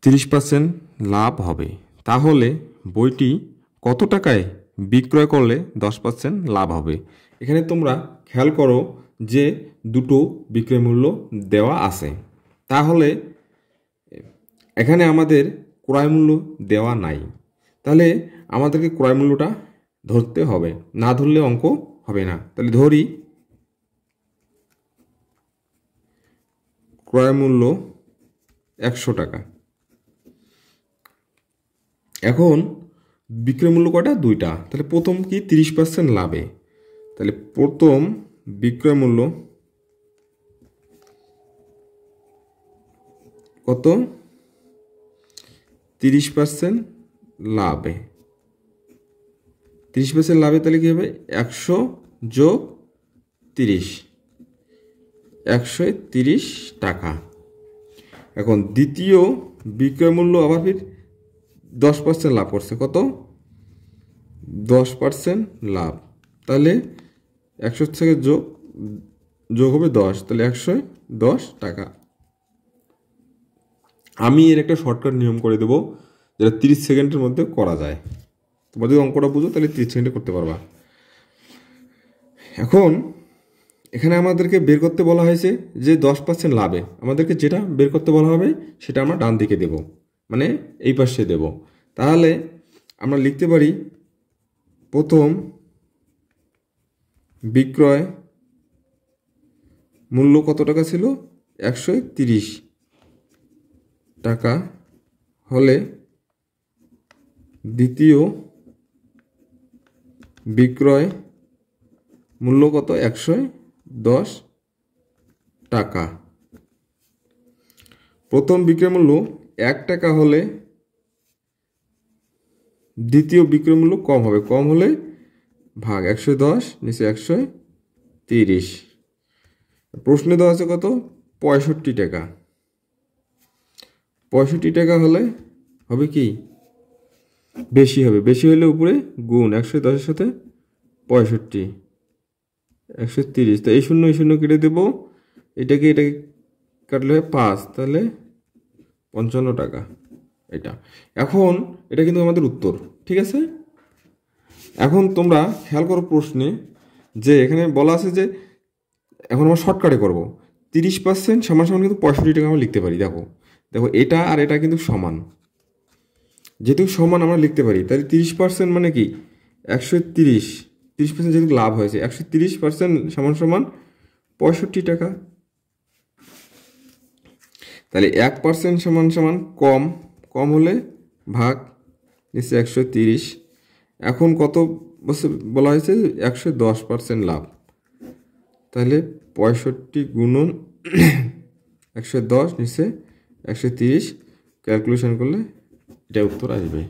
30% লাভ হবে, তাহলে বইটি কত টাকায় বিক্রয় করলে 10% লাভ হবে? এখানে তোমরা খেয়াল করো যে দুটো বিক্রয় মূল্য দেওয়া আছে, তাহলে এখানে আমাদের ক্রয় মূল্য দেওয়া নাই, তাহলে আমাদেরকে ক্রয় মূল্যটা ধরতে হবে, না ধরলে অঙ্ক হবে না। তাহলে ধরি ক্রয় মূল্য 100 টাকা। এখন বিক্রয় মূল্য কয়টা? দুইটা। তাহলে প্রথম কি 30% লাভে, তাহলে প্রথম বিক্রয় মূল্য কত? 30% লাভে। 30% লাভে তাহলে কি হবে? 100 যোগ 30, 130 টাকা। এখন দ্বিতীয় বিক্রয় মূল্য আবার ফির 10% লাভ করছে, কত? 10% লাভ, তাহলে 100 থেকে যোগ হবে 10, তাহলে 110 টাকা। আমি এর একটা শর্টকাট নিয়ম করে দেবো, যেটা 30 সেকেন্ডের মধ্যে করা যায়। তোমরা যদি অঙ্কটা বুঝো তাহলে 30 সেকেন্ডে করতে পারবা। এখন এখানে আমাদেরকে বের করতে বলা হয়েছে যে 10% লাভে আমাদেরকে যেটা বের করতে বলা হবে সেটা আমরা ডান দিকে দেব, মানে এই পাশে দেব। তাহলে আমরা লিখতে পারি প্রথম বিক্রয় মূল্য কত টাকা ছিল? 130 টাকা হলে দ্বিতীয় বিক্রয় মূল্য কত? 110 টাকা। প্রথম বিক্রয় মূল্য 1 টাকা হলে দ্বিতীয় বিক্রয় মূল্য কম হবে, কম হলে ভাগ 110 নিচে 130। প্রশ্নে দেওয়া আছে কত? 65 টাকা। 65 টাকা হলে হবে কি? বেশি হবে, বেশি হলে উপরে গুণ 110-এর সাথে 65, 130। তো এই শূন্য কেটে দেবো, এটাকে কাটলে 5, তাহলে 55 টাকা এটা। এখন এটা কিন্তু আমাদের উত্তর, ঠিক আছে? এখন তোমরা খেয়াল করো প্রশ্নে যে এখানে বলা আছে যে এখন আমরা শর্টকাটে করবো। 30% সমান সমান কিন্তু 65 টাকা আমরা লিখতে পারি। দেখো এটা আর এটা কিন্তু সমান, যেহেতু সমান আমরা লিখতে পারি, তাহলে 30% মানে কি? 130, 30% যেহেতু লাভ হয়েছে, 130% সমান সমান 65 টাকা। তাহলে 1% সমান সমান কম হলে ভাগ নিচে 130। এখন কত বলা হয়েছে? 110% লাভ, তাহলে 65 গুণন 110 নিচে 130 ক্যালকুলেশন করলে এটা উত্তর আসবে।